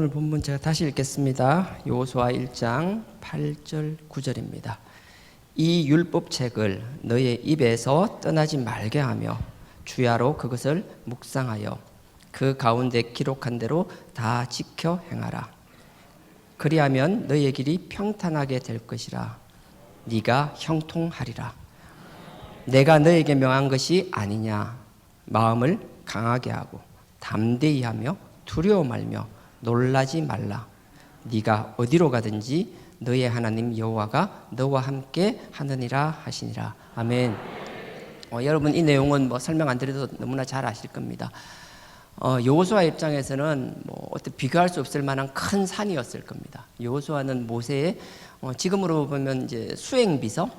오늘 본문 제가 다시 읽겠습니다. 여호수아 1장 8절 9절입니다. 이 율법책을 너의 입에서 떠나지 말게 하며 주야로 그것을 묵상하여 그 가운데 기록한 대로 다 지켜 행하라. 그리하면 너의 길이 평탄하게 될 것이라. 네가 형통하리라. 내가 너에게 명한 것이 아니냐. 마음을 강하게 하고 담대히 하며 두려워 말며 놀라지 말라. 네가 어디로 가든지 너의 하나님 여호와가 너와 함께 하느니라 하시니라. 아멘. 여러분, 이 내용은 설명 안 드려도 너무나 잘 아실 겁니다. 여호수아 입장에서는 어떻게 비교할 수 없을 만한 큰 산이었을 겁니다. 여호수아는 모세의 지금으로 보면 이제 수행비서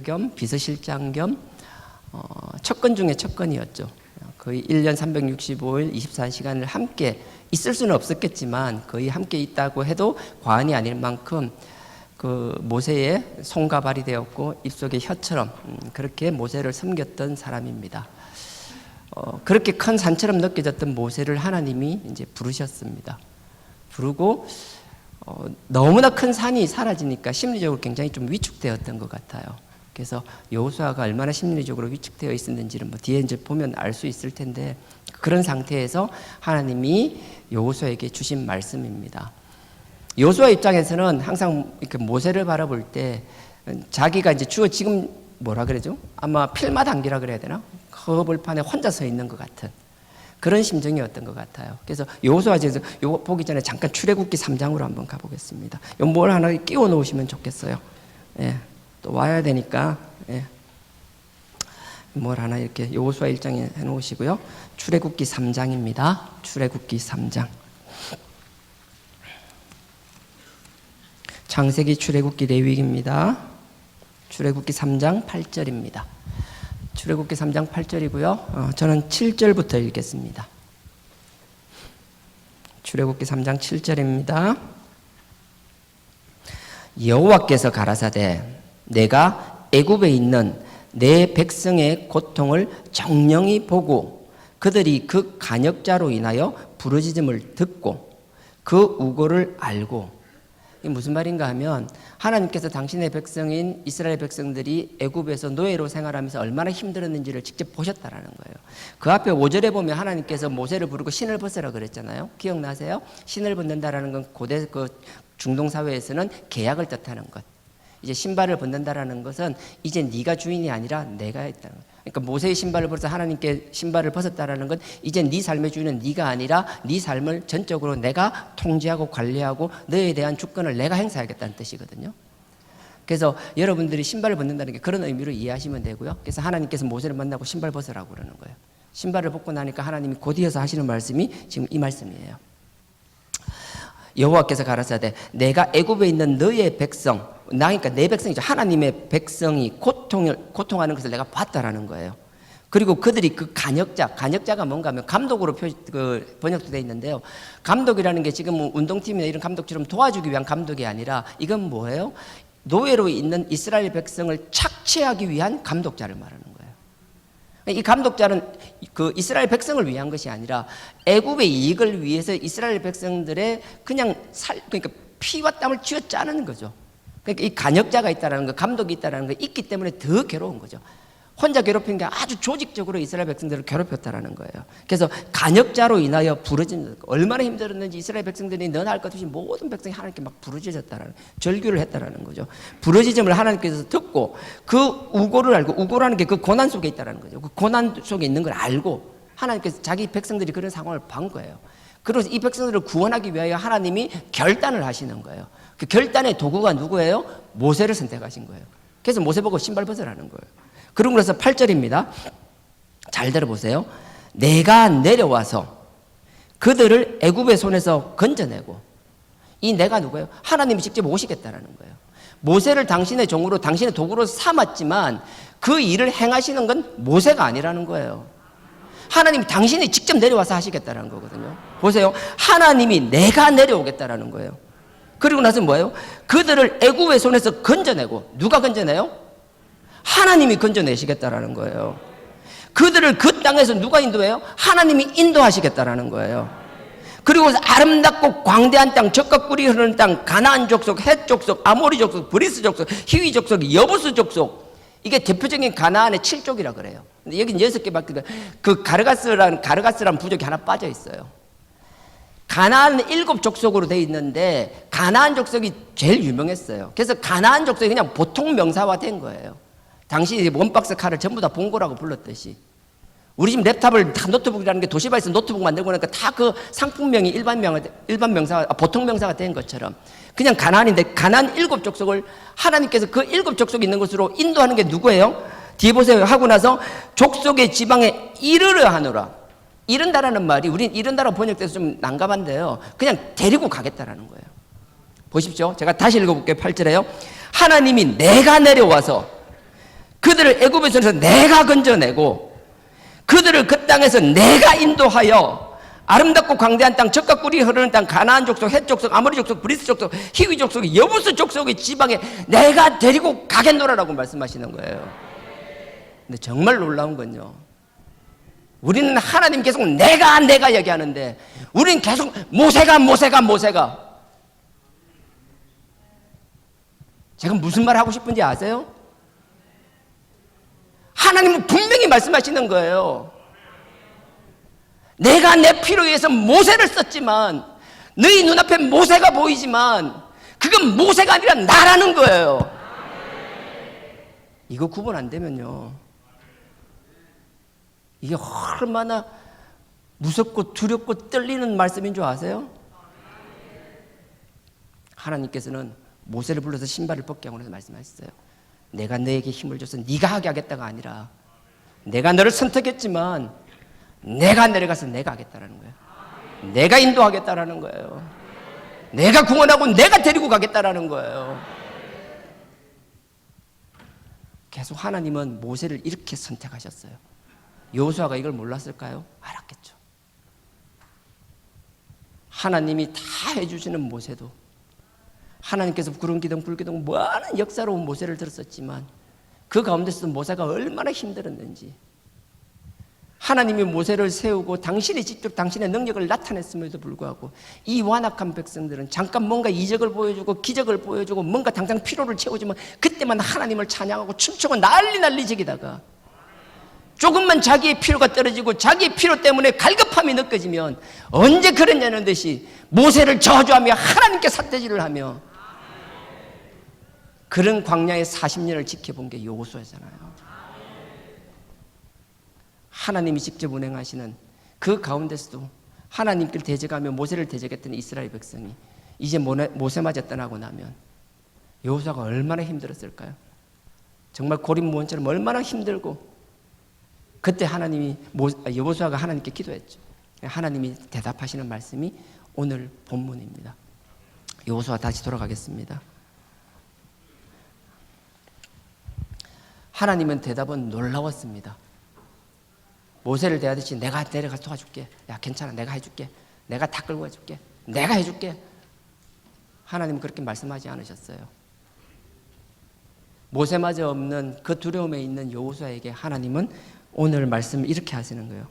겸 비서실장 겸 척건 중에 척건이었죠. 거의 1년 365일 24시간을 함께 있을 수는 없었겠지만 거의 함께 있다고 해도 과언이 아닐 만큼 그 모세의 손과 발이 되었고 입속의 혀처럼 그렇게 모세를 섬겼던 사람입니다. 그렇게 큰 산처럼 느껴졌던 모세를 하나님이 이제 부르셨습니다. 부르고 너무나 큰 산이 사라지니까 심리적으로 굉장히 좀 위축되었던 것 같아요. 그래서 여호수아가 얼마나 심리적으로 위축되어 있었는지를 뒤에 이제 보면 알 수 있을 텐데, 그런 상태에서 하나님이 여호수아에게 주신 말씀입니다. 여호수아 입장에서는 항상 이렇게 모세를 바라볼 때 자기가 이제 지금 뭐라 그러죠? 아마 필마단기라 그래야 되나? 허벌판에 혼자 서 있는 것 같은 그런 심정이었던 것 같아요. 그래서 여호수아에서 요거 보기 전에 잠깐 출애굽기 3장으로 한번 가보겠습니다. 요 뭘 하나 끼워 놓으시면 좋겠어요. 예, 또 와야 되니까 뭘 하나 이렇게 여호수아 1장에 해놓으시고요. 출애굽기 3장입니다. 출애굽기 3장. 창세기, 출애굽기, 레위기입니다. 출애굽기 3장 8절입니다. 출애굽기 3장 8절이고요. 저는 7절부터 읽겠습니다. 출애굽기 3장 7절입니다. 여호와께서 가라사대 내가 애굽에 있는 내 백성의 고통을 정령히 보고 그들이 그 간역자로 인하여 부르짖음을 듣고 그 우고를 알고. 이게 무슨 말인가 하면 하나님께서 당신의 백성인 이스라엘 백성들이 애굽에서 노예로 생활하면서 얼마나 힘들었는지를 직접 보셨다라는 거예요. 그 앞에 5절에 보면 하나님께서 모세를 부르고 신을 벗으라 그랬잖아요. 기억나세요? 신을 벗는다라는 건 고대 그 중동 사회에서는 계약을 뜻하는 것. 이제 신발을 벗는다라는 것은 이제 네가 주인이 아니라 내가 있다는 거예요. 그러니까 모세의 신발을 벗어서 하나님께 신발을 벗었다라는 건 이제 네 삶의 주인은 네가 아니라 네 삶을 전적으로 내가 통제하고 관리하고 너에 대한 주권을 내가 행사하겠다는 뜻이거든요. 그래서 여러분들이 신발을 벗는다는 게 그런 의미로 이해하시면 되고요. 그래서 하나님께서 모세를 만나고 신발 벗으라고 그러는 거예요. 신발을 벗고 나니까 하나님이 곧이어서 하시는 말씀이 지금 이 말씀이에요. 여호와께서 가라사대 내가 애굽에 있는 너의 백성, 그러니까 내 백성이죠. 하나님의 백성이 고통하는 것을 내가 봤다라는 거예요. 그리고 그들이 그 간역자가 뭔가 하면 감독으로 번역도 되어 있는데요. 감독이라는 게 지금 운동팀이나 이런 감독처럼 도와주기 위한 감독이 아니라 이건 뭐예요? 노예로 있는 이스라엘 백성을 착취하기 위한 감독자를 말하는 거예요. 이 감독자는 그 이스라엘 백성을 위한 것이 아니라 애굽의 이익을 위해서 이스라엘 백성들의 그러니까 피와 땀을 쥐어 짜는 거죠. 그러니까 이 간역자가 있다라는 거, 감독이 있다라는 거 있기 때문에 더 괴로운 거죠. 혼자 괴롭힌 게 아주 조직적으로 이스라엘 백성들을 괴롭혔다라는 거예요. 그래서 간역자로 인하여 부르짖는, 얼마나 힘들었는지 이스라엘 백성들이 너나 할 것 없이 모든 백성이 하나님께 막 부르짖었다라는, 절규를 했다라는 거죠. 부르짖음을 하나님께서 듣고 그 우고를 알고, 우고라는 게 그 고난 속에 있다라는 거죠. 그 고난 속에 있는 걸 알고 하나님께서 자기 백성들이 그런 상황을 본 거예요. 그래서 이 백성들을 구원하기 위하여 하나님이 결단을 하시는 거예요. 그 결단의 도구가 누구예요? 모세를 선택하신 거예요. 그래서 모세 보고 신발 벗으라는 거예요. 그러고 그래서 8절입니다. 잘 들어보세요. 내가 내려와서 그들을 애굽의 손에서 건져내고, 이 내가 누구예요? 하나님이 직접 오시겠다라는 거예요. 모세를 당신의 종으로, 당신의 도구로 삼았지만 그 일을 행하시는 건 모세가 아니라는 거예요. 하나님이 당신이 직접 내려와서 하시겠다는 거거든요. 보세요. 하나님이 내가 내려오겠다라는 거예요. 그리고 나서 뭐예요? 그들을 애굽의 손에서 건져내고, 누가 건져내요? 하나님이 건져내시겠다라는 거예요. 그들을 그 땅에서 누가 인도해요? 하나님이 인도하시겠다라는 거예요. 그리고 아름답고 광대한 땅, 젖과 꿀이 흐르는 땅, 가나안 족속, 헷 족속, 아모리 족속, 브리스 족속, 히위 족속, 여부스 족속. 이게 대표적인 가나안의 7족이라 그래요. 근데 여긴 6개밖에, 그 가르가스라는 부족이 하나 빠져 있어요. 가나안은 7족속으로 돼 있는데 가나안 족속이 제일 유명했어요. 그래서 가나안 족속이 그냥 보통 명사화된 거예요. 당시 원박스 칼을 전부 다 본고라고 불렀듯이. 우리 집 랩탑을 다 노트북이라는 게 도시바에서 노트북 만들고 나니까 다 그 상품명이 일반 명사가, 보통 명사가 된 것처럼 그냥 가나안인데, 가나안 7족속을 하나님께서 그 7족속이 있는 곳으로 인도하는 게 누구예요? 뒤에 보세요. 하고 나서 족속의 지방에 이르려 하노라. 이른다라는 말이, 우린 이른다라고 번역돼서 좀 난감한데요, 그냥 데리고 가겠다라는 거예요. 보십시오. 제가 다시 읽어볼게요. 8절에요. 하나님이 내가 내려와서 그들을 애굽에서 내가 건져내고 그들을 그 땅에서 내가 인도하여 아름답고 광대한 땅, 젖과 꿀이 흐르는 땅, 가나안 족속, 헷 족속, 아모리 족속, 브리스 족속, 히위 족속, 여부스 족속의 지방에 내가 데리고 가겠노라라고 말씀하시는 거예요. 근데 정말 놀라운 건요, 우리는 하나님 계속 내가 얘기하는데 우리는 계속 모세가. 제가 무슨 말 하고 싶은지 아세요? 하나님은 분명히 말씀하시는 거예요. 내가 내 필요에 의해서 모세를 썼지만, 너희 눈앞에 모세가 보이지만 그건 모세가 아니라 나라는 거예요. 이거 구분 안 되면요, 이게 얼마나 무섭고 두렵고 떨리는 말씀인 줄 아세요? 하나님께서는 모세를 불러서 신발을 벗게 하고 나서 말씀하셨어요. 내가 너에게 힘을 줘서 네가 하게 하겠다가 아니라, 내가 너를 선택했지만 내가 내려가서 내가 하겠다라는 거예요. 내가 인도하겠다라는 거예요. 내가 구원하고 내가 데리고 가겠다라는 거예요. 계속 하나님은 모세를 이렇게 선택하셨어요. 여호수아가 이걸 몰랐을까요? 알았겠죠. 하나님이 다 해주시는 모세도, 하나님께서 구름 기둥 불 기둥 많은 역사로운 모세를 들었었지만 그 가운데서도 모세가 얼마나 힘들었는지, 하나님이 모세를 세우고 당신이 직접 당신의 능력을 나타냈음에도 불구하고 이 완악한 백성들은 잠깐 뭔가 이적을 보여주고 기적을 보여주고 뭔가 당장 피로를 채워주면 그때만 하나님을 찬양하고 춤추고 난리지기다가, 조금만 자기의 피로가 떨어지고 자기의 피로 때문에 갈급함이 느껴지면 언제 그랬냐는 듯이 모세를 저주하며 하나님께 삿대질을 하며, 그런 광야의 40년을 지켜본 게 여호수아잖아요. 하나님이 직접 운행하시는 그 가운데서도 하나님께를 대적하며 모세를 대적했던 이스라엘 백성이 이제 모세마저 떠나고 나면 여호수아가 얼마나 힘들었을까요? 정말 고립무원처럼 얼마나 힘들고, 그때 하나님이 여호수아가 하나님께 기도했죠. 하나님이 대답하시는 말씀이 오늘 본문입니다. 여호수아 다시 돌아가겠습니다. 하나님은 대답은 놀라웠습니다. 모세를 대하듯이 내가 내려가서 도와줄게. 야 괜찮아, 내가 해줄게. 내가 다 끌고 가줄게. 내가 해줄게. 하나님은 그렇게 말씀하지 않으셨어요. 모세마저 없는 그 두려움에 있는 여호수아에게 하나님은 오늘 말씀 이렇게 하시는 거예요.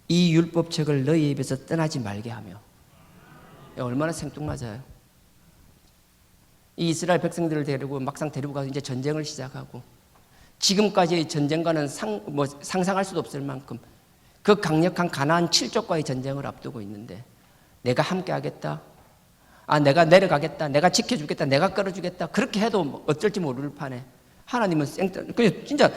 이 율법책을 너희 입에서 떠나지 말게 하며. 얼마나 생뚱맞아요. 이 이스라엘 백성들을 데리고 막상 데리고 가서 이제 전쟁을 시작하고, 지금까지의 전쟁과는 상상할 수도 없을 만큼 그 강력한 가나안 7족과의 전쟁을 앞두고 있는데, 내가 함께 하겠다, 내가 내려가겠다, 내가 지켜주겠다, 내가 끌어주겠다, 그렇게 해도 어쩔지 모를 판에 하나님은 그냥 진짜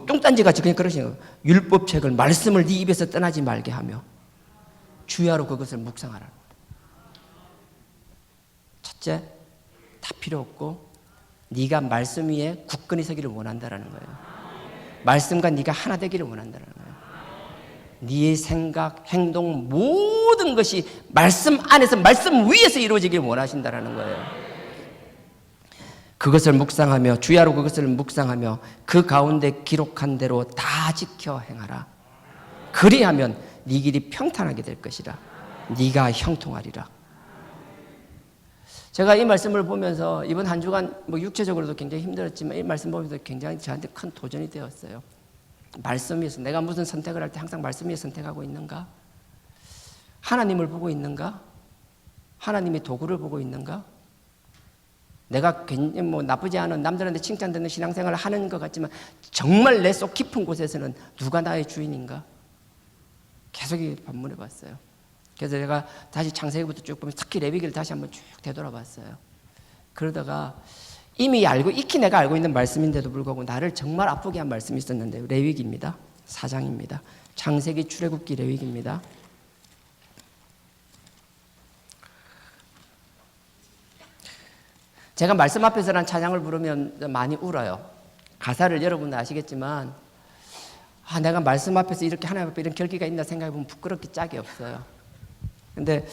똥딴지같이 그냥 그러시는 거예요. 율법책을, 말씀을 네 입에서 떠나지 말게 하며 주야로 그것을 묵상하라. 첫째, 다 필요 없고 네가 말씀 위에 굳건히 서기를 원한다라는 거예요. 말씀과 네가 하나 되기를 원한다라는 거예요. 네의 생각, 행동 모든 것이 말씀 안에서, 말씀 위에서 이루어지길 원하신다라는 거예요. 그것을 묵상하며, 주야로 그것을 묵상하며 그 가운데 기록한 대로 다 지켜 행하라. 그리하면 네 길이 평탄하게 될 것이라. 네가 형통하리라. 제가 이 말씀을 보면서 이번 한 주간 육체적으로도 굉장히 힘들었지만 이 말씀 보면서 굉장히 저한테 큰 도전이 되었어요. 말씀 위에서 내가 무슨 선택을 할 때 항상 말씀 위에 선택하고 있는가? 하나님을 보고 있는가? 하나님의 도구를 보고 있는가? 내가 괜히 뭐 나쁘지 않은 남들한테 칭찬되는 신앙생활을 하는 것 같지만 정말 내 속 깊은 곳에서는 누가 나의 주인인가? 계속 반문해 봤어요. 그래서 제가 다시 창세기부터 쭉 보면 특히 레위기를 다시 한번 쭉 되돌아봤어요. 그러다가 이미 알고 익히 내가 알고 있는 말씀인데도 불구하고 나를 정말 아프게 한 말씀이 있었는데요. 레위기입니다. 4장입니다. 창세기, 출애굽기, 레위기입니다. 제가 말씀 앞에서란 찬양을 부르면 많이 울어요. 가사를 여러분도 아시겠지만 내가 말씀 앞에서 이렇게 하나님 앞에 이런 결기가 있나 생각해보면 부끄럽기 짝이 없어요. 근데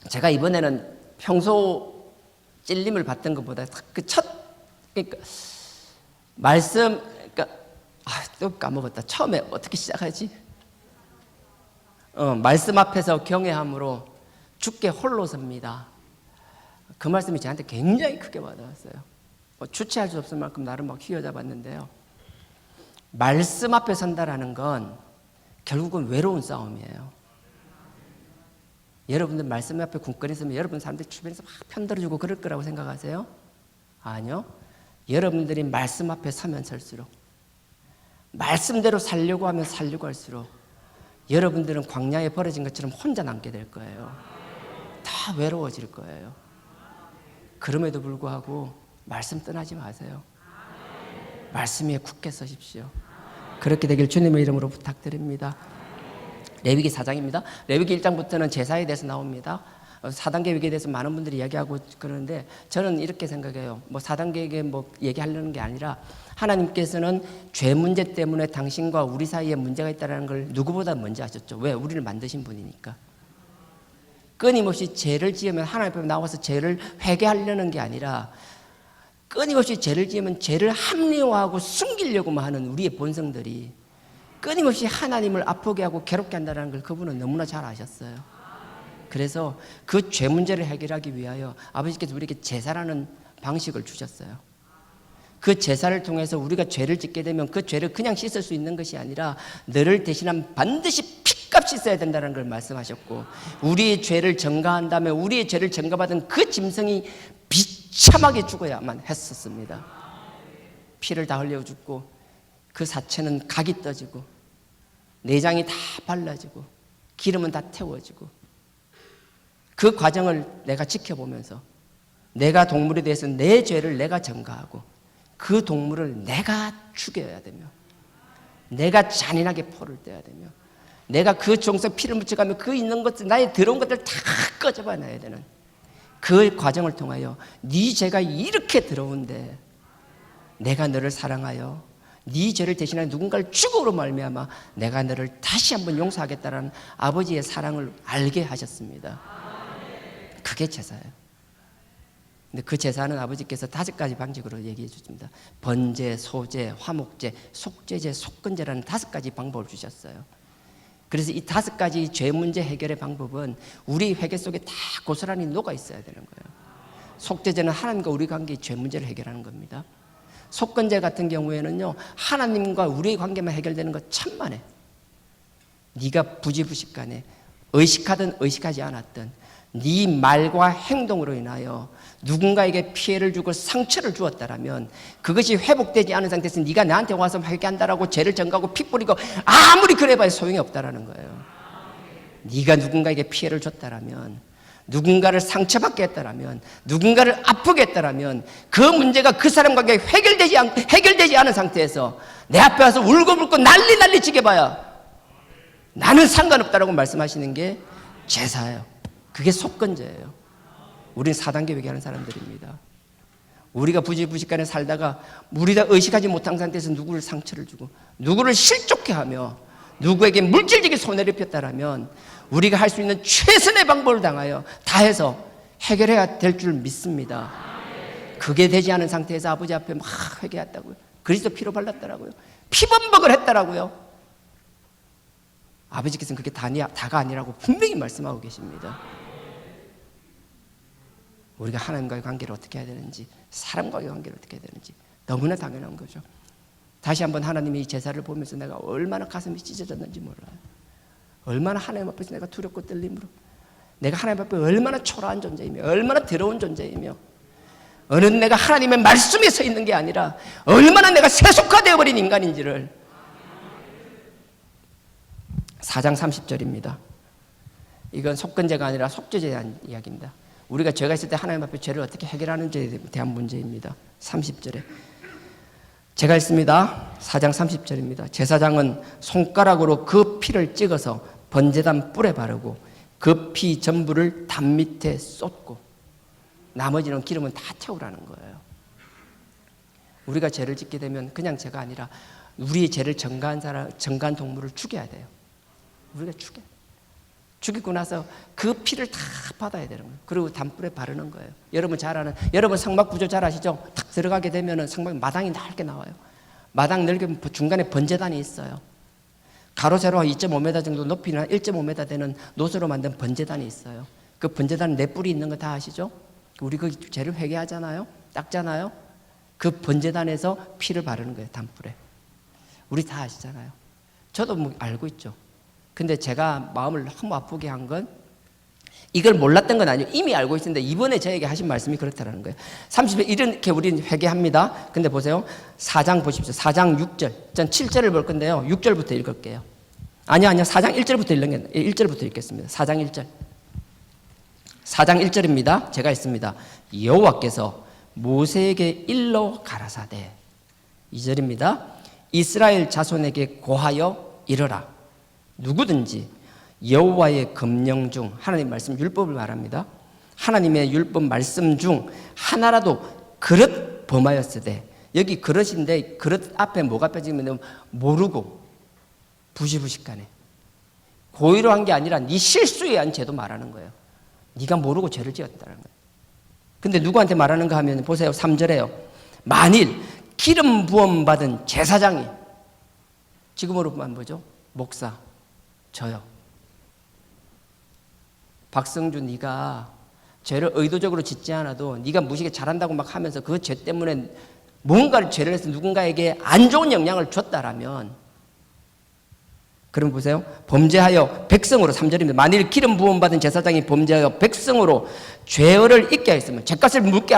제가 이번에는 평소 찔림을 받던 것보다 그 그러니까 말씀, 그러니까 또 까먹었다. 처음에 어떻게 시작하지? 말씀 앞에서 경외함으로 주께 홀로 섭니다. 그 말씀이 저한테 굉장히 크게 와닿았어요. 주체할 수 없을 만큼 나를 막 휘어잡았는데요. 말씀 앞에 선다라는 건 결국은 외로운 싸움이에요. 여러분들 말씀 앞에 굳건히 서면 여러분 사람들 주변에서 막 편들어주고 그럴 거라고 생각하세요? 아니요. 여러분들이 말씀 앞에 서면 설수록, 말씀대로 살려고 하면 살려고 할수록 여러분들은 광야에 버려진 것처럼 혼자 남게 될 거예요. 다 외로워질 거예요. 그럼에도 불구하고 말씀 떠나지 마세요. 말씀 위에 굳게 서십시오. 그렇게 되길 주님의 이름으로 부탁드립니다. 레위기 4장입니다. 레위기 1장부터는 제사에 대해서 나옵니다. 4단계 계획에 대해서 많은 분들이 이야기하고 그러는데 저는 이렇게 생각해요. 4단계 계획에 얘기하려는 게 아니라 하나님께서는 죄 문제 때문에 당신과 우리 사이에 문제가 있다는 걸 누구보다 먼저 아셨죠. 왜? 우리를 만드신 분이니까. 끊임없이 죄를 지으면 하나님 앞에 나와서 죄를 회개하려는 게 아니라 끊임없이 죄를 지으면 죄를 합리화하고 숨기려고만 하는 우리의 본성들이 끊임없이 하나님을 아프게 하고 괴롭게 한다는 걸 그분은 너무나 잘 아셨어요. 그래서 그 죄 문제를 해결하기 위하여 아버지께서 우리에게 제사라는 방식을 주셨어요. 그 제사를 통해서 우리가 죄를 짓게 되면 그 죄를 그냥 씻을 수 있는 것이 아니라 너를 대신하면 반드시 핏값이 있어야 된다는 걸 말씀하셨고, 우리의 죄를 전가한 다음에 우리의 죄를 전가받은 그 짐승이 비참하게 죽어야만 했었습니다. 피를 다 흘려 죽고 그 사체는 각이 떠지고 내장이 다 발라지고 기름은 다 태워지고, 그 과정을 내가 지켜보면서 내가 동물에 대해서 내 죄를 내가 전가하고 그 동물을 내가 죽여야 되며 내가 잔인하게 포를 떼야 되며 내가 그 종석 피를 묻혀가며 그 있는 것들, 나의 더러운 것들 다 꺼져봐야 되는 그 과정을 통하여 네 죄가 이렇게 더러운데 내가 너를 사랑하여 네 죄를 대신하여 누군가를 죽음으로 말미암아 내가 너를 다시 한번 용서하겠다라는 아버지의 사랑을 알게 하셨습니다. 그게 제사예요. 근데 그 제사는 아버지께서 5가지 방식으로 얘기해 주십니다. 번제, 소제, 화목제, 속죄제, 속건제라는 5가지 방법을 주셨어요. 그래서 이 5가지 죄 문제 해결의 방법은 우리 회개 속에 다 고스란히 녹아 있어야 되는 거예요. 속죄제는 하나님과 우리 관계의 죄 문제를 해결하는 겁니다. 속건제 같은 경우에는요, 하나님과 우리의 관계만 해결되는 것 천만에, 네가 부지부식간에 의식하든 의식하지 않았든 네 말과 행동으로 인하여 누군가에게 피해를 주고 상처를 주었다라면 그것이 회복되지 않은 상태에서 네가 나한테 와서 회개한다라고 죄를 전가하고 피 뿌리고 아무리 그래봐야 소용이 없다라는 거예요. 네가 누군가에게 피해를 줬다라면, 누군가를 상처받게 했다라면, 누군가를 아프게 했다라면 그 문제가 그 사람 관계에 해결되지 않은 상태에서 내 앞에 와서 울고불고 난리 치게 봐야 나는 상관없다라고 말씀하시는 게 제사예요. 그게 속건제예요. 우리는 4단계 회개하는 사람들입니다. 우리가 부지부식간에 살다가 우리가 의식하지 못한 상태에서 누구를 상처를 주고 누구를 실족해 하며 누구에게 물질적인 손해를 입혔다라면 우리가 할 수 있는 최선의 방법을 당하여 다해서 해결해야 될 줄 믿습니다. 그게 되지 않은 상태에서 아버지 앞에 막 회개했다고요. 그리스도 피로 발랐더라고요. 피범벅을 했더라고요. 아버지께서는 그게 다가 아니라고 분명히 말씀하고 계십니다. 우리가 하나님과의 관계를 어떻게 해야 되는지, 사람과의 관계를 어떻게 해야 되는지 너무나 당연한 거죠. 다시 한번 하나님이 이 제사를 보면서 내가 얼마나 가슴이 찢어졌는지 몰라요. 얼마나 하나님 앞에서 내가 두렵고 떨림으로, 내가 하나님 앞에 얼마나 초라한 존재이며 얼마나 더러운 존재이며, 어느 내가 하나님의 말씀에 서 있는 게 아니라 얼마나 내가 세속화되어 버린 인간인지를. 4장 30절입니다. 이건 속건제가 아니라 속죄제에 대한 이야기입니다. 우리가 죄가 있을 때 하나님 앞에 죄를 어떻게 해결하는지에 대한 문제입니다. 30절에 제가 있습니다. 4장 30절입니다. 제사장은 손가락으로 그 피를 찍어서 번제단 뿔에 바르고 그 피 전부를 담 밑에 쏟고 나머지는 기름은 다 채우라는 거예요. 우리가 죄를 짓게 되면 그냥 죄가 아니라 우리의 죄를 전가한 사람, 전가한 동물을 죽여야 돼요. 우리가 죽이고 나서 그 피를 다 받아야 되는 거예요. 그리고 담불에 바르는 거예요. 여러분 성막 구조 잘 아시죠? 탁 들어가게 되면은 성막 마당이 넓게 나와요. 마당 넓게 중간에 번제단이 있어요. 가로 세로 2.5m 정도 높이나 1.5m 되는 노수로 만든 번제단이 있어요. 그 번제단 네 뿔이 있는 거 다 아시죠? 우리 그 죄를 회개하잖아요. 닦잖아요. 그 번제단에서 피를 바르는 거예요. 담불에. 우리 다 아시잖아요. 저도 뭐 알고 있죠. 근데 제가 마음을 너무 아프게 한 건 이걸 몰랐던 건 아니에요. 이미 알고 있었는데 이번에 저에게 하신 말씀이 그렇다는 거예요. 30일 이렇게 우리는 회개합니다. 근데 보세요. 4장 보십시오. 4장 6절. 전 7절을 볼 건데요. 6절부터 읽을게요. 아니요. 4장 1절부터 읽겠습니다. 4장 1절. 4장 1절입니다. 제가 읽습니다. 여호와께서 모세에게 일러 가라사대. 2절입니다. 이스라엘 자손에게 고하여 이르라. 누구든지 여호와의 금령 중, 하나님 말씀 율법을 말합니다. 하나님의 율법 말씀 중 하나라도 그릇 범하였으되, 여기 그릇인데 그릇 앞에 뭐가 빼지면 모르고 부시부식하네. 고의로 한 게 아니라 네 실수에 의한 죄도 말하는 거예요. 네가 모르고 죄를 지었다는 거예요. 근데 누구한테 말하는가 하면 보세요. 3절에요. 만일 기름 부음 받은 제사장이, 지금으로만 뭐죠? 목사, 저요. 박성주, 네가 죄를 의도적으로 짓지 않아도 네가 무식에 잘한다고 막 하면서 그 죄 때문에 뭔가를 죄를 해서 누군가에게 안 좋은 영향을 줬다라면, 그럼 보세요. 범죄하여 백성으로, 3절입니다. 만일 기름 부음 받은 제사장이 범죄하여 백성으로 죄를 있게 하였으면, 죄값을 묻게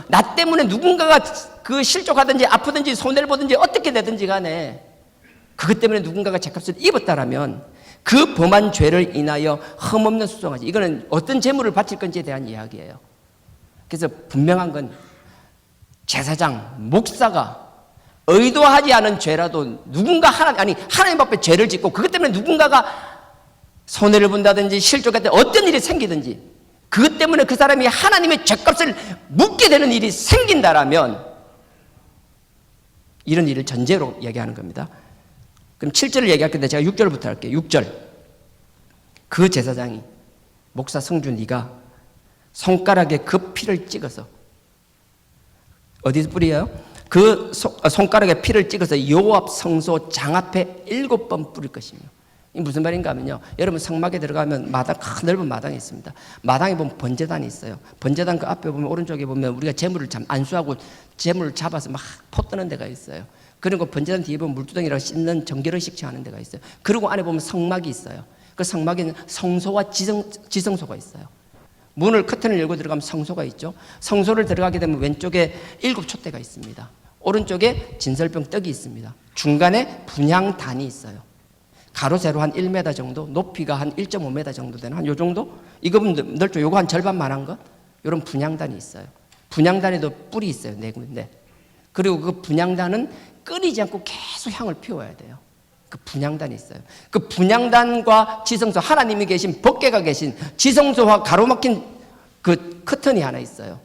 나 때문에 누군가가 그 실족하든지 아프든지 손해를 보든지 어떻게 되든지 간에 그것 때문에 누군가가 죄값을 입었다라면 그 범한 죄를 인하여 흠없는 수송하지. 이거는 어떤 제물을 바칠 건지에 대한 이야기예요. 그래서 분명한 건 제사장, 목사가 의도하지 않은 죄라도 누군가 하나님 앞에 죄를 짓고 그것 때문에 누군가가 손해를 본다든지 실족했다든지 어떤 일이 생기든지 그것 때문에 그 사람이 하나님의 죄값을 묻게 되는 일이 생긴다라면, 이런 일을 전제로 얘기하는 겁니다. 그럼 7절을 얘기할 건데 제가 6절부터 할게요. 6절. 그 제사장이, 목사 성주 네가 손가락에 그 피를 찍어서, 어디서 뿌려요? 그 손가락에 피를 찍어서 여호와 성소 장 앞에 7번 뿌릴 것이며. 이 무슨 말인가 하면요, 여러분 성막에 들어가면 마당, 큰 넓은 마당이 있습니다. 마당에 보면 번제단이 있어요. 번제단 그 앞에 보면, 오른쪽에 보면 우리가 재물을 안수하고 재물을 잡아서 막 포 뜨는 데가 있어요. 그리고 번제단 뒤에 보면 물두덩이라고 씻는 정결의식 하는 데가 있어요. 그리고 안에 보면 성막이 있어요. 그 성막에는 성소와 지성소가 있어요. 문을 커튼을 열고 들어가면 성소가 있죠. 성소를 들어가게 되면 왼쪽에 7촛대가 있습니다. 오른쪽에 진설병 떡이 있습니다. 중간에 분향단이 있어요. 가로 세로 한 1m 정도, 높이가 한 1.5m 정도 되는 한 요 정도? 이거보다 넓죠. 요거 한 절반만한 것? 요런 분향단이 있어요. 분향단에도 뿔이 있어요. 네 군데. 그리고 그 분향단은 끊이지 않고 계속 향을 피워야 돼요. 그 분향단이 있어요. 그 분향단과 지성소, 하나님이 계신, 법궤가 계신 지성소와 가로막힌 그 커튼이 하나 있어요.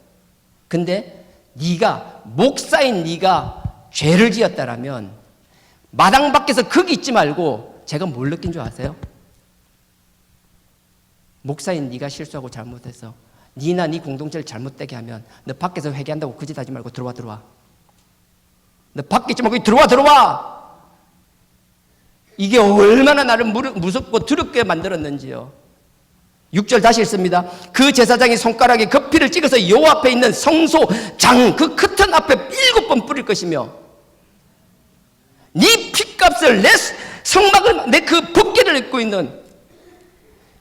근데 네가, 목사인 네가 죄를 지었다라면 마당 밖에서 거기 있지 말고, 제가 뭘 느낀 줄 아세요? 목사인 네가 실수하고 잘못해서 네나 네 공동체를 잘못되게 하면 너 밖에서 회개한다고 그 짓 하지 말고 들어와. 너 밖에 있지 말고 들어와. 이게 얼마나 나를 무섭고 두렵게 만들었는지요. 6절 다시 읽습니다. 그 제사장이 손가락에 그 피를 찍어서 여호와 앞에 있는 성소 장 그 커튼 앞에 7번 뿌릴 것이며, 네 피값을 내 성막을, 내 그 법궤를 입고 있는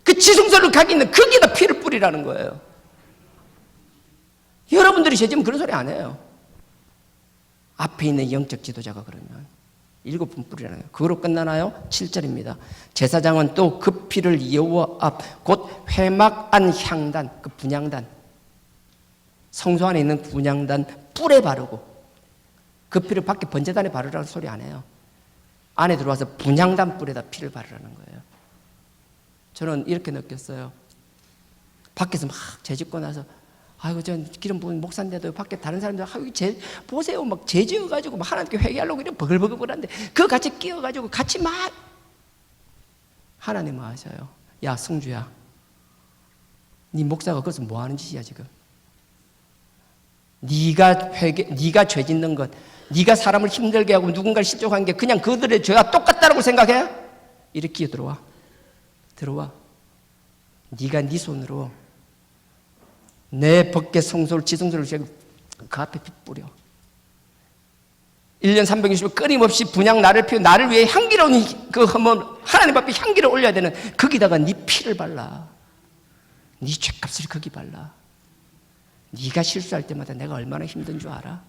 그 지성소를 가게 있는 거기에다 피를 뿌리라는 거예요. 여러분들이 죄지면 그런 소리 안 해요. 앞에 있는 영적 지도자가 그러면 7번 뿌리라는 거예요. 그거로 끝나나요? 7절입니다. 제사장은 또 그 피를 여호와 앞 곧 회막 안 향단, 그 분향단, 성소 안에 있는 분향단 뿔에 바르고, 그 피를 밖에 번제단에 바르라는 소리 안 해요. 안에 들어와서 분향단 뿔에다 피를 바르라는 거예요. 저는 이렇게 느꼈어요. 밖에서 막 죄짓고 나서, 아이고, 전 기름 부은 목사인데도 밖에 다른 사람들, 아이고, 보세요. 막 죄지어가지고 막 하나님께 회개하려고 이래 버글버글한데, 그거 같이 끼어가지고 같이 막, 하나님은 아셔요. 야, 승주야. 네 목사가 그것을 뭐 하는 짓이야, 지금? 네가 죄 짓는 것, 네가 사람을 힘들게 하고 누군가를 실족한 게 그냥 그들의 죄와 똑같다고 생각해? 이렇게 들어와. 네가 네 손으로 내 벗게 성소를, 지성소를 그 앞에 피 뿌려. 1년 360일 끊임없이 분향 나를 피워 나를 위해 향기로운 그 하나님 앞에 향기를 올려야 되는 거기다가 네 피를 발라. 네 죄값을 거기 발라. 네가 실수할 때마다 내가 얼마나 힘든 줄 알아?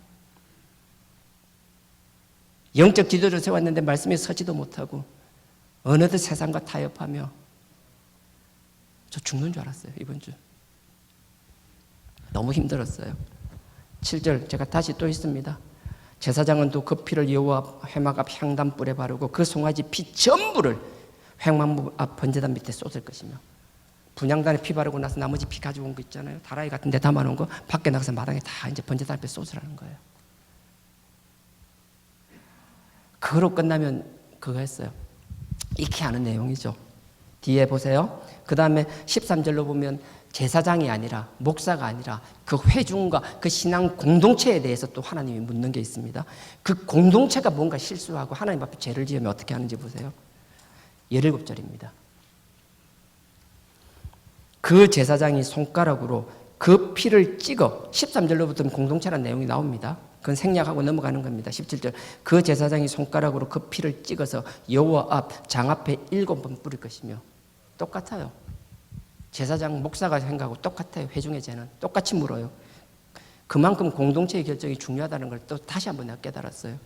영적 지도를 세웠는데 말씀에 서지도 못하고 어느덧 세상과 타협하며 저 죽는 줄 알았어요. 이번 주 너무 힘들었어요. 7절 제가 다시 또 있습니다. 제사장은 또 그 피를 여호와 회막 앞 향단불에 바르고 그 송아지 피 전부를 회막 앞 번제단 밑에 쏟을 것이며, 분향단에 피 바르고 나서 나머지 피 가지고 온 거 있잖아요. 다라이 같은 데 담아놓은 거 밖에 나가서 마당에 다 이제 번제단 앞에 쏟으라는 거예요. 그거로 끝나면 그거 했어요. 익히 아는 내용이죠. 뒤에 보세요. 그 다음에 13절로 보면 제사장이 아니라, 목사가 아니라 그 회중과 그 신앙 공동체에 대해서 또 하나님이 묻는 게 있습니다. 그 공동체가 뭔가 실수하고 하나님 앞에 죄를 지으면 어떻게 하는지 보세요. 17절입니다. 그 제사장이 손가락으로 그 피를 찍어, 13절로부터 공동체라는 내용이 나옵니다. 그건 생략하고 넘어가는 겁니다. 17절 그 제사장이 손가락으로 그 피를 찍어서 여호와 앞 장 앞에 7번 뿌릴 것이며, 똑같아요. 제사장 목사가 생각하고 똑같아요. 회중의 죄는 똑같이 물어요. 그만큼 공동체의 결정이 중요하다는 걸 또 다시 한번 내가 깨달았어요.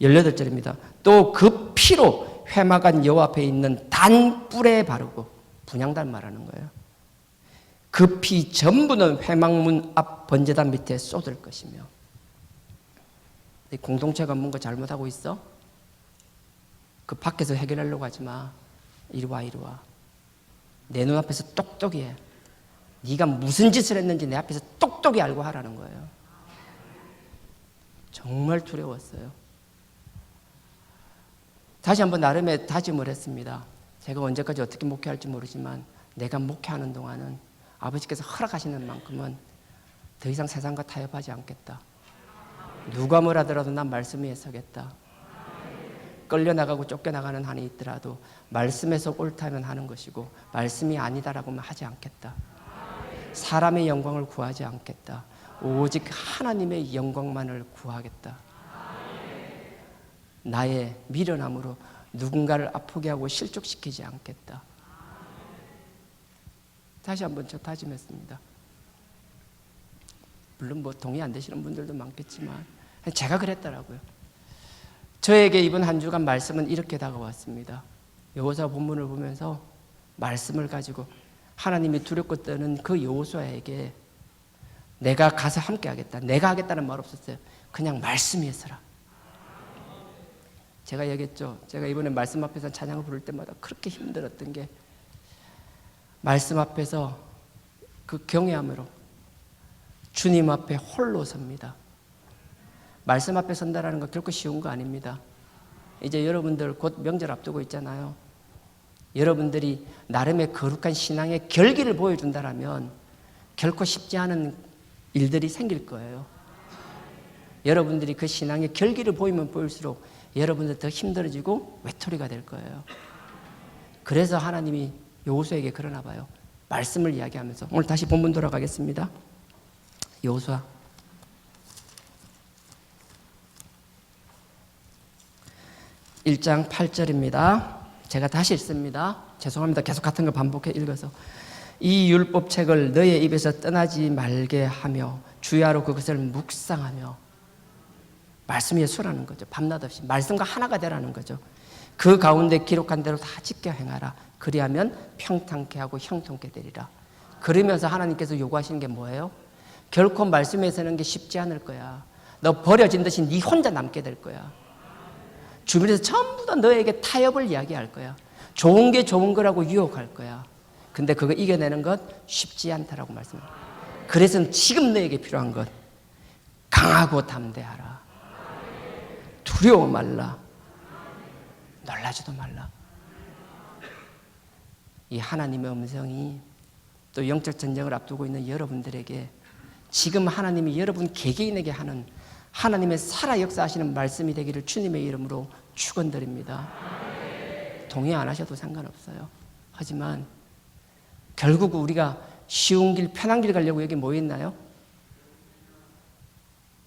18절입니다. 또 그 피로 회막안 여호와 앞에 있는 단뿔에 바르고, 분향단 말하는 거예요. 그 피 전부는 회막문 앞 번제단 밑에 쏟을 것이며. 공동체가 뭔가 잘못하고 있어? 그 밖에서 해결하려고 하지 마. 이리 와. 내 눈앞에서 똑똑히 해. 네가 무슨 짓을 했는지 내 앞에서 똑똑히 알고 하라는 거예요. 정말 두려웠어요. 다시 한번 나름의 다짐을 했습니다. 제가 언제까지 어떻게 목회할지 모르지만 내가 목회하는 동안은 아버지께서 허락하시는 만큼은 더 이상 세상과 타협하지 않겠다. 누가 뭘 하더라도 난 말씀 위에 서겠다. 끌려나가고 쫓겨나가는 한이 있더라도 말씀에서 옳다면 하는 것이고, 말씀이 아니다라고는 하지 않겠다. 사람의 영광을 구하지 않겠다. 오직 하나님의 영광만을 구하겠다. 나의 미련함으로 누군가를 아프게 하고 실족시키지 않겠다. 다시 한번 저 다짐했습니다. 물론 뭐 동의 안 되시는 분들도 많겠지만 제가 그랬더라고요. 저에게 이번 한 주간 말씀은 이렇게 다가왔습니다. 여호수아 본문을 보면서 말씀을 가지고 하나님이 두렵고 떠는 그 여호수아에게 내가 가서 함께 하겠다. 내가 하겠다는 말 없었어요. 그냥 말씀 위에 서라. 제가 얘기했죠. 제가 이번에 말씀 앞에서 찬양을 부를 때마다 그렇게 힘들었던 게, 말씀 앞에서 그 경외함으로 주님 앞에 홀로 섭니다. 말씀 앞에 선다라는 거 결코 쉬운 거 아닙니다. 이제 여러분들 곧 명절 앞두고 있잖아요. 여러분들이 나름의 거룩한 신앙의 결기를 보여준다라면 결코 쉽지 않은 일들이 생길 거예요. 여러분들이 그 신앙의 결기를 보이면 보일수록 여러분들 더 힘들어지고 외톨이가 될 거예요. 그래서 하나님이 여호수아에게 그러나 봐요. 말씀을 이야기하면서. 오늘 다시 본문 돌아가겠습니다. 여호수아 1장 8절입니다. 제가 다시 읽습니다. 죄송합니다. 계속 같은 걸 반복해 읽어서. 이 율법책을 너의 입에서 떠나지 말게 하며 주야로 그것을 묵상하며. 말씀 예수라는 거죠. 밤낮 없이 말씀과 하나가 되라는 거죠. 그 가운데 기록한 대로 다 지켜 행하라. 그리하면 평탄케 하고 형통케 되리라. 그러면서 하나님께서 요구하시는 게 뭐예요? 결코 말씀에 서는 게 쉽지 않을 거야. 너 버려진 듯이 네 혼자 남게 될 거야. 주변에서 전부 다 너에게 타협을 이야기할 거야. 좋은 게 좋은 거라고 유혹할 거야. 근데 그거 이겨내는 것 쉽지 않다라고 말씀합니다. 그래서 지금 너에게 필요한 것, 강하고 담대하라. 두려워 말라. 놀라지도 말라. 이 하나님의 음성이 또 영적 전쟁을 앞두고 있는 여러분들에게 지금 하나님이 여러분 개개인에게 하는 하나님의 살아 역사하시는 말씀이 되기를 주님의 이름으로 축원드립니다. 동의 안 하셔도 상관없어요. 하지만 결국 우리가 쉬운 길, 편한 길 가려고 여기 모였나요?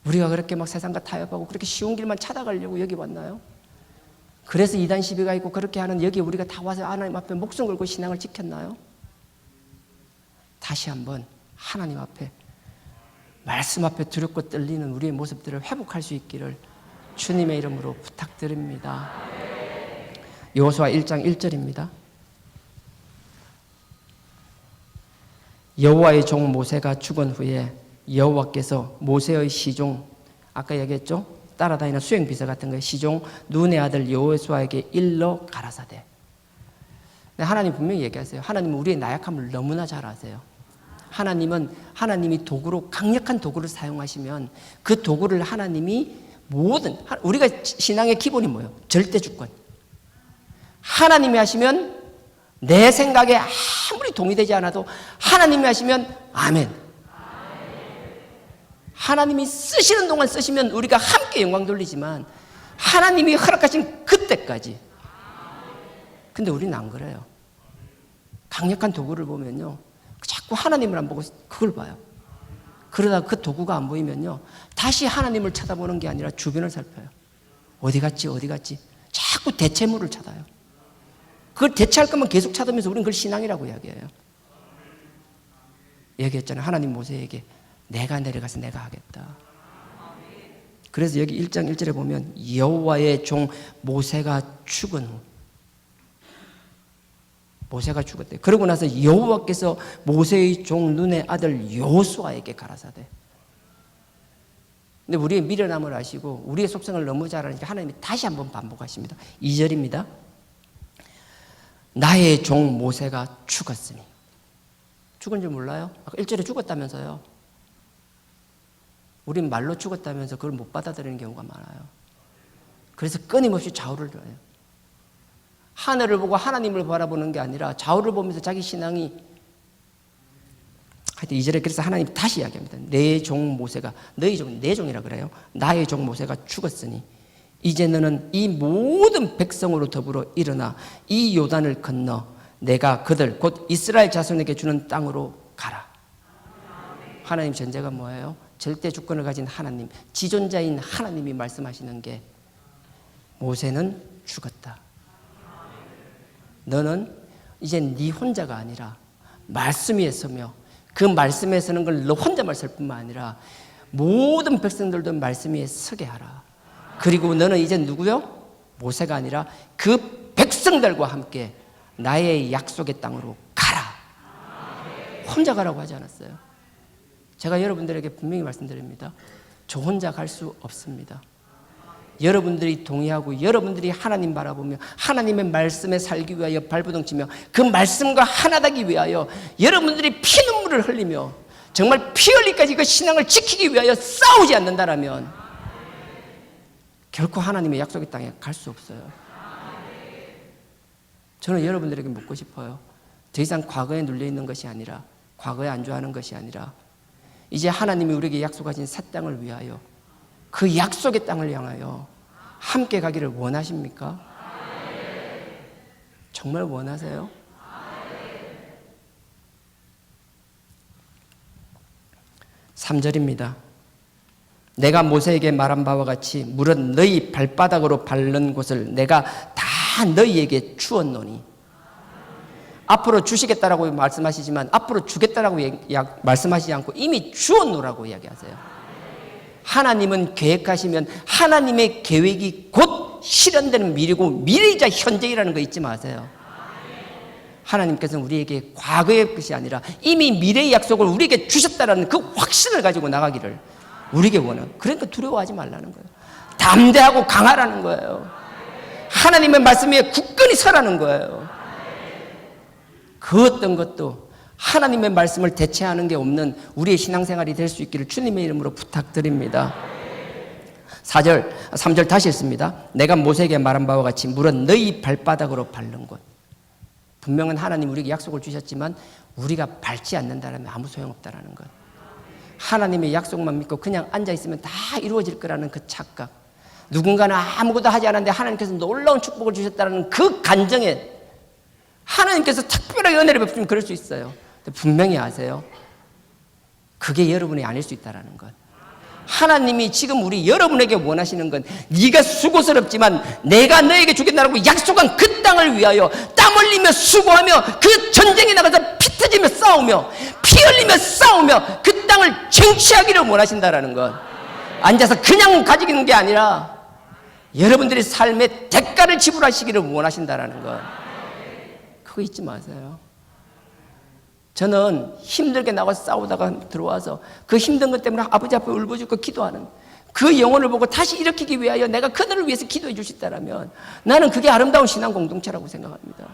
우리가 그렇게 막 세상과 타협하고 그렇게 쉬운 길만 찾아가려고 여기 왔나요? 그래서 이단 시비가 있고 그렇게 하는 여기 우리가 다 와서 하나님 앞에 목숨 걸고 신앙을 지켰나요? 다시 한번 하나님 앞에 말씀 앞에 두렵고 떨리는 우리의 모습들을 회복할 수 있기를 주님의 이름으로 부탁드립니다. 여호수아 1장 1절입니다. 여호와의 종 모세가 죽은 후에 여호와께서 모세의 시종, 아까 얘기했죠? 따라다니는 수행비서 같은 거예요. 시종 눈의 아들 여호수아에게 일러 가라사대. 하나님 분명히 얘기하세요. 하나님은 우리의 나약함을 너무나 잘 아세요. 하나님이 도구로, 강력한 도구를 사용하시면 그 도구를 하나님이 모든, 우리가 신앙의 기본이 뭐예요? 절대주권. 하나님이 하시면 내 생각에 아무리 동의되지 않아도 하나님이 하시면 아멘. 하나님이 쓰시는 동안 쓰시면 우리가 함께 영광 돌리지만 하나님이 허락하신 그때까지. 근데 우리는 안 그래요. 강력한 도구를 보면요, 자꾸 하나님을 안 보고 그걸 봐요. 그러다가 그 도구가 안 보이면요, 다시 하나님을 쳐다보는 게 아니라 주변을 살펴요. 어디 갔지? 자꾸 대체물을 찾아요. 그걸 대체할 거면 계속 찾으면서 우리는 그걸 신앙이라고 이야기해요. 얘기했잖아요. 하나님 모세에게 내가 내려가서 내가 하겠다. 그래서 여기 1장 1절에 보면 여호와의 종 모세가 죽은 후, 모세가 죽었대. 그러고 나서 여호와께서 모세의 종 눈의 아들 여호수아에게 가라사대. 근데 우리의 미련함을 아시고 우리의 속성을 너무 잘 아니까 하나님이 다시 한번 반복하십니다. 2절입니다. 나의 종 모세가 죽었으니. 죽은 줄 몰라요? 아까 1절에 죽었다면서요. 우린 말로 죽었다면서 그걸 못 받아들이는 경우가 많아요. 그래서 끊임없이 좌우를 줘요. 하늘을 보고 하나님을 바라보는 게 아니라 좌우를 보면서 자기 신앙이, 하여튼 2절에 그래서 하나님 다시 이야기합니다. 내 종 모세가, 너희 종, 내 종이라 그래요. 나의 종 모세가 죽었으니 이제 너는 이 모든 백성으로 더불어 일어나 이 요단을 건너 내가 그들 곧 이스라엘 자손에게 주는 땅으로 가라. 하나님 전제가 뭐예요? 절대 주권을 가진 하나님, 지존자인 하나님이 말씀하시는 게 모세는 죽었다. 너는 이제 네 혼자가 아니라 말씀 위에 서며 그 말씀에 서는 걸 너 혼자만 설 뿐만 아니라 모든 백성들도 말씀 위에 서게 하라. 그리고 너는 이제 누구요? 모세가 아니라 그 백성들과 함께 나의 약속의 땅으로 가라. 혼자 가라고 하지 않았어요. 제가 여러분들에게 분명히 말씀드립니다. 저 혼자 갈 수 없습니다. 여러분들이 동의하고 여러분들이 하나님 바라보며 하나님의 말씀에 살기 위하여 발버둥치며 그 말씀과 하나 되기 위하여 여러분들이 피눈물을 흘리며 정말 피 흘리까지 그 신앙을 지키기 위하여 싸우지 않는다라면 결코 하나님의 약속의 땅에 갈 수 없어요. 저는 여러분들에게 묻고 싶어요. 더 이상 과거에 눌려있는 것이 아니라, 과거에 안주하는 것이 아니라 이제 하나님이 우리에게 약속하신 새 땅을 위하여, 그 약속의 땅을 향하여 함께 가기를 원하십니까? 정말 원하세요? 3절입니다. 내가 모세에게 말한 바와 같이 무릇 너희 발바닥으로 밟는 곳을 내가 다 다 너희에게 주었노니. 앞으로 주시겠다라고 말씀하시지만 앞으로 주겠다라고 말씀하시지 않고 이미 주었노라고 이야기하세요. 하나님은 계획하시면 하나님의 계획이 곧 실현되는 미래고 미래이자 현재이라는 거 잊지 마세요. 하나님께서는 우리에게 과거의 것이 아니라 이미 미래의 약속을 우리에게 주셨다는 그 확신을 가지고 나가기를 우리에게 원해요. 그러니까 두려워하지 말라는 거예요. 담대하고 강하라는 거예요. 하나님의 말씀 위에 굳건히 서라는 거예요. 그 어떤 것도 하나님의 말씀을 대체하는 게 없는 우리의 신앙생활이 될 수 있기를 주님의 이름으로 부탁드립니다. 3절 다시 읽습니다. 내가 모세에게 말한 바와 같이 물은 너희 발바닥으로 밟는 곳. 분명은 하나님 우리에게 약속을 주셨지만 우리가 밟지 않는다면 아무 소용없다라는 것. 하나님의 약속만 믿고 그냥 앉아있으면 다 이루어질 거라는 그 착각. 누군가는 아무것도 하지 않았는데 하나님께서 놀라운 축복을 주셨다는 그 간정에 하나님께서 특별하게 은혜를 베푸시면 그럴 수 있어요. 분명히 아세요. 그게 여러분이 아닐 수 있다는 것. 하나님이 지금 우리 여러분에게 원하시는 건 네가 수고스럽지만 내가 너에게 주겠다라고 약속한 그 땅을 위하여 땀 흘리며 수고하며 그 전쟁에 나가서 피 터지며 싸우며 피 흘리며 싸우며 그 땅을 쟁취하기를 원하신다라는 것. 앉아서 그냥 가지는 게 아니라 여러분들의 삶의 대가를 지불하시기를 원하신다라는 것. 그거 잊지 마세요. 저는 힘들게 나가서 싸우다가 들어와서 그 힘든 것 때문에 아버지 앞에 울부짖고 기도하는 그 영혼을 보고 다시 일으키기 위하여 내가 그들을 위해서 기도해 주셨다면 나는 그게 아름다운 신앙 공동체라고 생각합니다.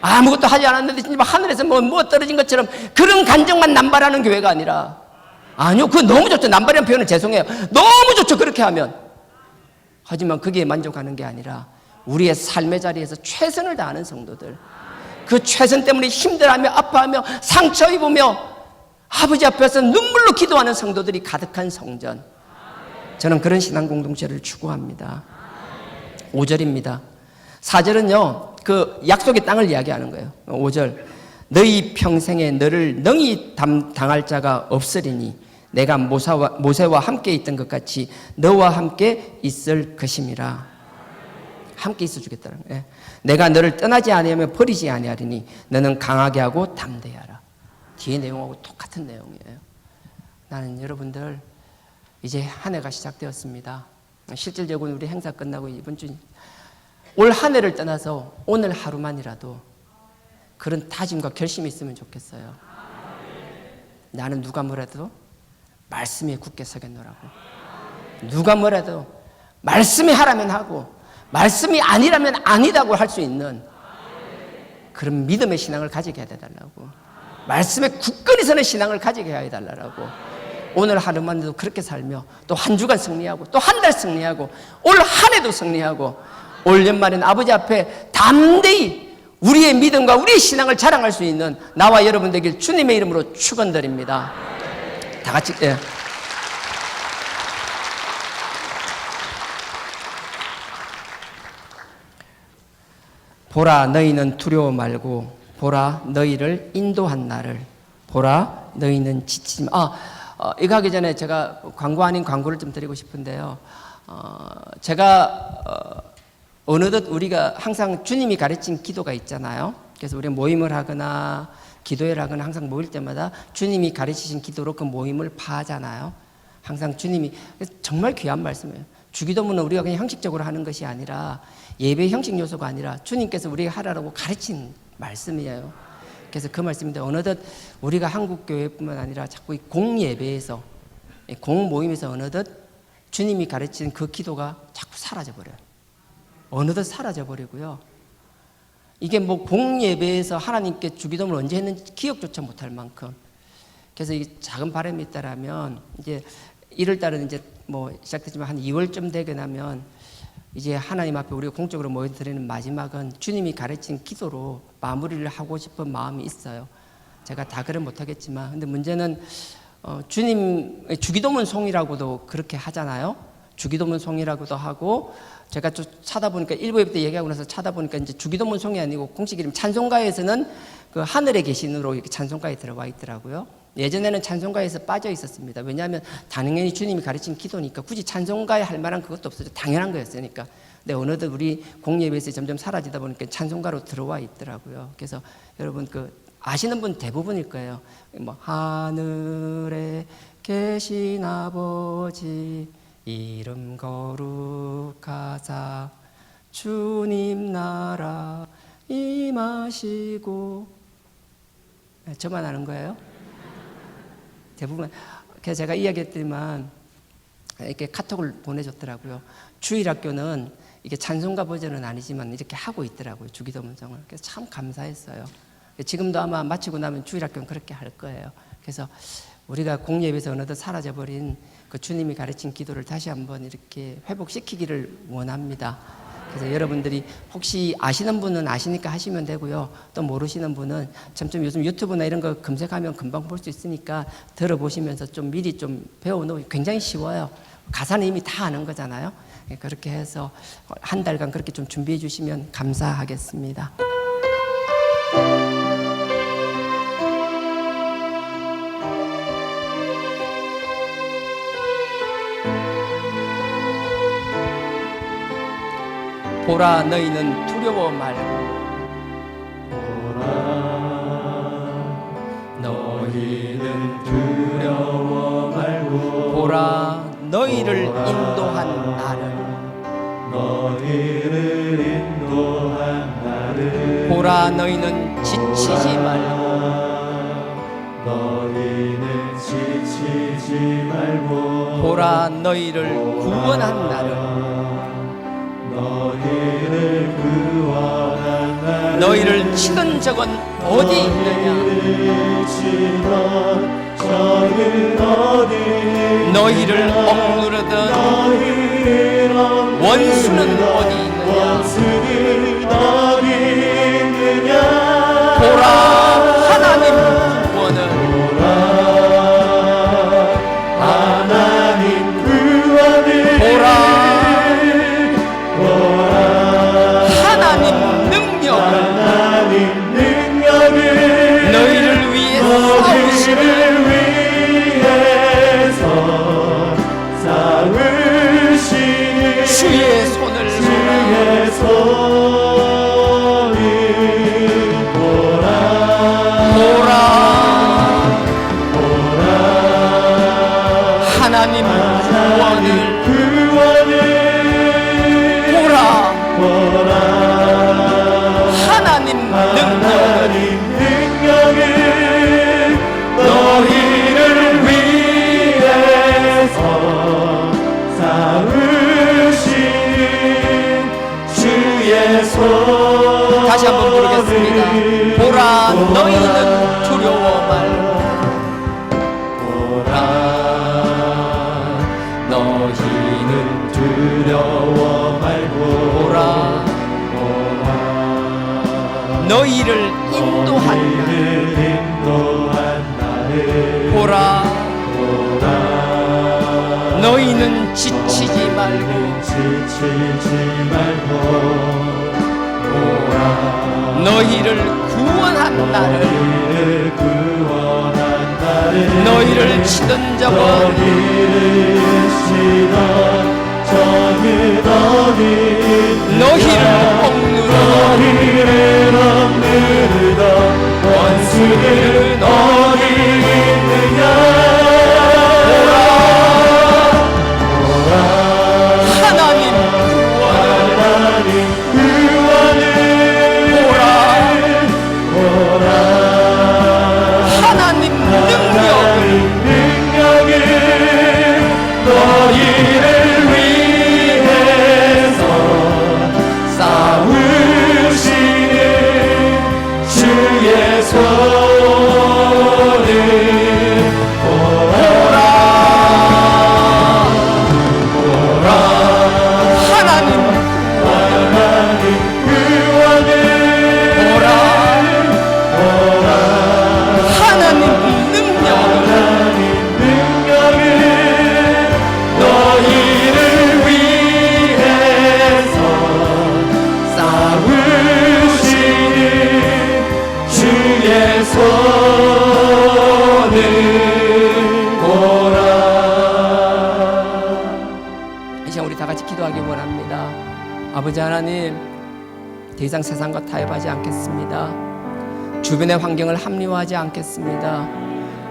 아무것도 하지 않았는데 진짜 하늘에서 뭐 떨어진 것처럼 그런 간정만 남발하는 교회가 아니라, 아니요, 그거 너무 좋죠. 남발이라는 표현은 죄송해요. 너무 좋죠, 그렇게 하면. 하지만 거기에 만족하는 게 아니라 우리의 삶의 자리에서 최선을 다하는 성도들, 그 최선 때문에 힘들어하며 아파하며 상처 입으며 아버지 앞에서 눈물로 기도하는 성도들이 가득한 성전. 저는 그런 신앙 공동체를 추구합니다. 5절입니다. 4절은요 그 약속의 땅을 이야기하는 거예요. 5절, 너희 평생에 너를 능히 당할 자가 없으리니 내가 모세와 함께 있던 것 같이 너와 함께 있을 것임이라. 함께 있어 주겠다는 거예요. 내가 너를 떠나지 아니하며 버리지 아니하리니 너는 강하게 하고 담대하라. 뒤에 내용하고 똑같은 내용이에요. 나는 여러분들 이제 한 해가 시작되었습니다. 실질적으로 우리 행사 끝나고 이번 주 올 한 해를 떠나서 오늘 하루만이라도 그런 다짐과 결심이 있으면 좋겠어요. 나는 누가 뭐라도 말씀에 굳게 서겠노라고. 누가 뭐라도 말씀이 하라면 하고 말씀이 아니라면 아니다고 할 수 있는 그런 믿음의 신앙을 가지게 해달라고. 말씀에 굳건히 서는 신앙을 가지게 해달라고. 오늘 하루만도 그렇게 살며 또 한 주간 승리하고 또 한 달 승리하고 올 한 해도 승리하고 올 연말엔 아버지 앞에 담대히 우리의 믿음과 우리의 신앙을 자랑할 수 있는 나와 여러분 되길 주님의 이름으로 축원드립니다. 다 같이 보라 너희는 두려워 말고 보라 너희를 인도한 나를 보라 너희는 지치지 마. 이거 하기 전에 제가 광고 아닌 광고를 좀 드리고 싶은데요. 제가 어느덧 우리가 항상 주님이 가르친 기도가 있잖아요. 그래서 우리 모임을 하거나 기도회를 하거나 항상 모일 때마다 주님이 가르치신 기도로 그 모임을 파하잖아요. 항상 주님이 정말 귀한 말씀이에요. 주기도문은 우리가 그냥 형식적으로 하는 것이 아니라 예배 형식 요소가 아니라 주님께서 우리가 하라고 가르친 말씀이에요. 그래서 그 말씀인데 어느덧 우리가 한국교회뿐만 아니라 자꾸 이 공예배에서 공모임에서 어느덧 주님이 가르친 그 기도가 자꾸 사라져버려요. 어느덧 사라져버리고요. 이게 뭐 공예배에서 하나님께 주기도문을 언제 했는지 기억조차 못할 만큼. 그래서 이 작은 바람이 있다라면 이제 1월 달은 이제 뭐 시작되지만 한 2월쯤 되게 나면 이제 하나님 앞에 우리가 공적으로 모여드리는 마지막은 주님이 가르친 기도로 마무리를 하고 싶은 마음이 있어요. 제가 다 그래 못하겠지만 근데 문제는 주님 주기도문 송이라고도 그렇게 하잖아요. 주기도문 송이라고도 하고 제가 좀 찾아보니까 1부 때 얘기하고 나서 찾아보니까 이제 주기도문 송이 아니고 공식 이름 찬송가에서는 그 하늘의 계신으로 이렇게 찬송가에 들어와 있더라고요. 예전에는 찬송가에서 빠져 있었습니다. 왜냐하면 당연히 주님이 가르친 기도니까 굳이 찬송가에 할 만한 그것도 없어요. 당연한 거였으니까. 근데 어느덧 우리 공예배에서 점점 사라지다 보니까 찬송가로 들어와 있더라고요. 그래서 여러분 아시는 분 대부분일 거예요. 뭐 하늘에 계신 아버지 이름 거룩하사 주님 나라 임하시고. 저만 아는 거예요? 대부분. 그래서 제가 이야기했더니만 이렇게 카톡을 보내줬더라고요. 주일학교는 이게 찬송가 버전은 아니지만 이렇게 하고 있더라고요. 주기도 문성을. 그래서 참 감사했어요. 지금도 아마 마치고 나면 주일학교는 그렇게 할 거예요. 그래서 우리가 공예배에서 어느덧 사라져버린 그 주님이 가르친 기도를 다시 한번 이렇게 회복시키기를 원합니다. 그래서 여러분들이 혹시 아시는 분은 아시니까 하시면 되고요. 또 모르시는 분은 점점 요즘 유튜브나 이런 거 검색하면 금방 볼 수 있으니까 들어보시면서 좀 미리 좀 배워놓으면 굉장히 쉬워요. 가사는 이미 다 아는 거잖아요. 그렇게 해서 한 달간 그렇게 좀 준비해 주시면 감사하겠습니다. 보라 너희는 두려워 말고 보라 너희는 두려워 말고 보라 너희를 인도한 나를 너희를 인도한 나를 보라 너희는 지치지 말고 너희는 지치지 말고 보라 너희를 구원한 나를 너희를 구원한 나를 너희를 치던 적은 어디 있느냐 치던 적은 어디 너희를 억누르던 원수는 어디 있느냐 원수는 어디 있느냐 보라 하나님 구원을 하나님 구원을 보라 하나님 능력을 너희를 위해 싸우시는 주의 손을 보라 하나님 구원을 보라 하나님 능력을 너희를 위해서 싸우신 주의 손 다시 한번 부르겠습니다. 보라 너희는 두려워 말고 보라 너희는 두려워 말고 보라 너희를 인도한 나를 보라 너희는 지치지 말고 너희를 구원한 나를 너희를 치던 적은 너희를 억누르던 원수는 어디 있느냐 하나님 구원을 보라 하나님 능력을 너희를 위해서 싸우시는 주의 손을 보라 하나님 구원을 보라 하나님 능력을 너희를 위해서 싸우시는 주의 손을 보라. 이 시간 우리 다 같이 기도하기 원합니다. 아버지 하나님, 더 이상 세상과 타협하지 않겠습니다. 주변의 환경을 합리화하지 않겠습니다.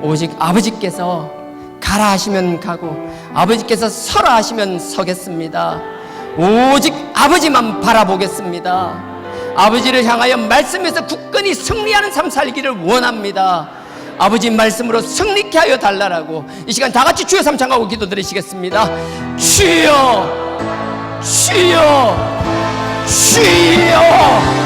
오직 아버지께서 가라 하시면 가고 아버지께서 서라 하시면 서겠습니다. 오직 아버지만 바라보겠습니다. 아버지를 향하여 말씀에서 굳건히 승리하는 삶 살기를 원합니다. 아버지 말씀으로 승리케 하여 달라라고 이 시간 다 같이 주여 삼창하고 기도드리시겠습니다. 주여, 주여, 주여.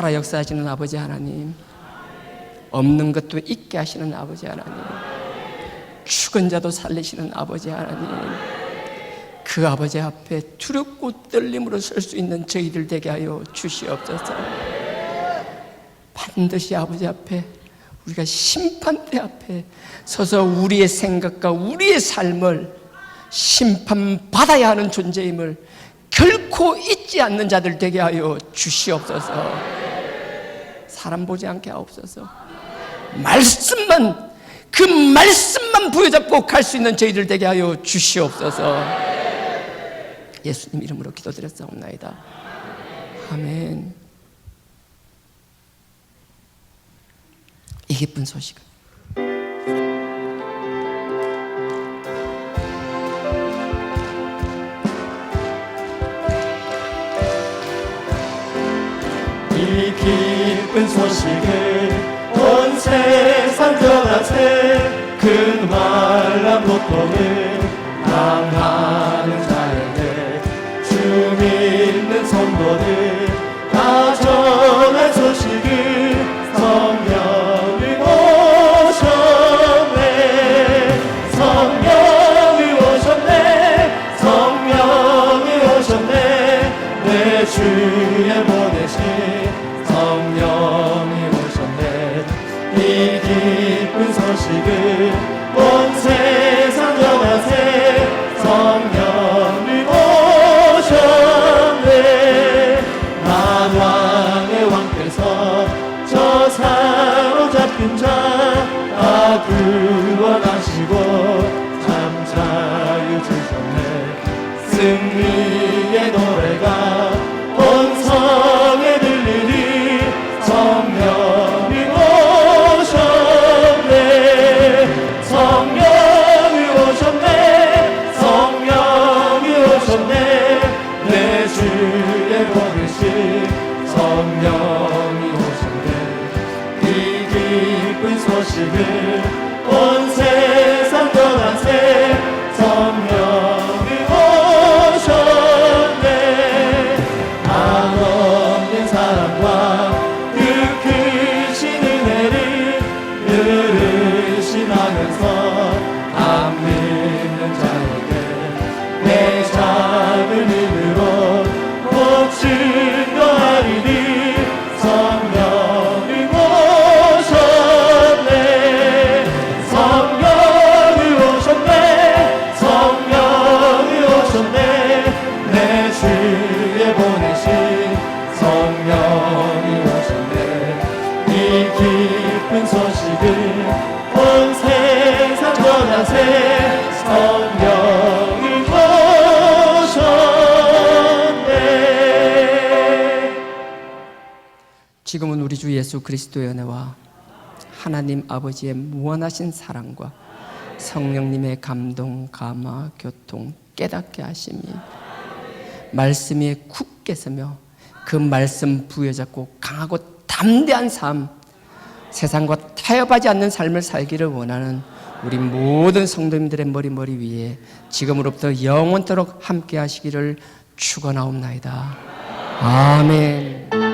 살아 역사하시는 아버지 하나님, 없는 것도 있게 하시는 아버지 하나님, 죽은 자도 살리시는 아버지 하나님, 그 아버지 앞에 두렵고 떨림으로 설 수 있는 저희들 되게 하여 주시옵소서. 반드시 아버지 앞에, 우리가 심판대 앞에 서서 우리의 생각과 우리의 삶을 심판받아야 하는 존재임을 결코 잊지 않는 자들 되게 하여 주시옵소서. 사람 보지 않게 하옵소서. 말씀만, 그 말씀만 부여잡고 갈 수 있는 저희들 되게 하여 주시옵소서. 예수님 이름으로 기도드렸사옵나이다. 아멘. 이 기쁜 소식은 이 기쁜 소식을 온 세상 전하세. 큰 말란 고통을 당하는 자에게 주 믿는 성도들 다 전할 소식을 성령이 오셨네. 성령이 오셨네. 성령이 오셨네. 내 주에 보내신 성령이 오셨네. 이 기쁜 소식을 온 세상 전하세. 성령이 오셨네. 만왕의 왕께서 저 사로잡힌 자 다 구원하시고 참 자유 주셨네. 승리의 노래가 온 성에 들리니 성령이 오셨네. 성령이 오셨네. 성령이 오셨네. 내 주에 보내신 성령이 오셨네. 이 기쁜 소식을 온 세상 전하세. 성령이 오셨네. 한없는 사랑과 그 크신 은혜를 들으시면서 안 믿는 자에게 내 작은 힘으로 꼭 증거하리니 성령이 오셨네. 성령이 오셨네. 성령이 오셨네. 내 주에 보내신 성령이 오셨네. 이 기쁜 소식을 온 세상 전하세. 성령이 오셨네. 지금은 우리 주 예수 그리스도의 은혜와 하나님 아버지의 무한하신 사랑과 성령님의 감동, 감화, 교통, 깨닫게 하심이 말씀 위에 굳게 서며 그 말씀 부여잡고 강하고 담대한 삶, 세상과 타협하지 않는 삶을 살기를 원하는 우리 모든 성도님들의 머리 위에 지금으로부터 영원토록 함께 하시기를 축원하옵나이다. 아멘.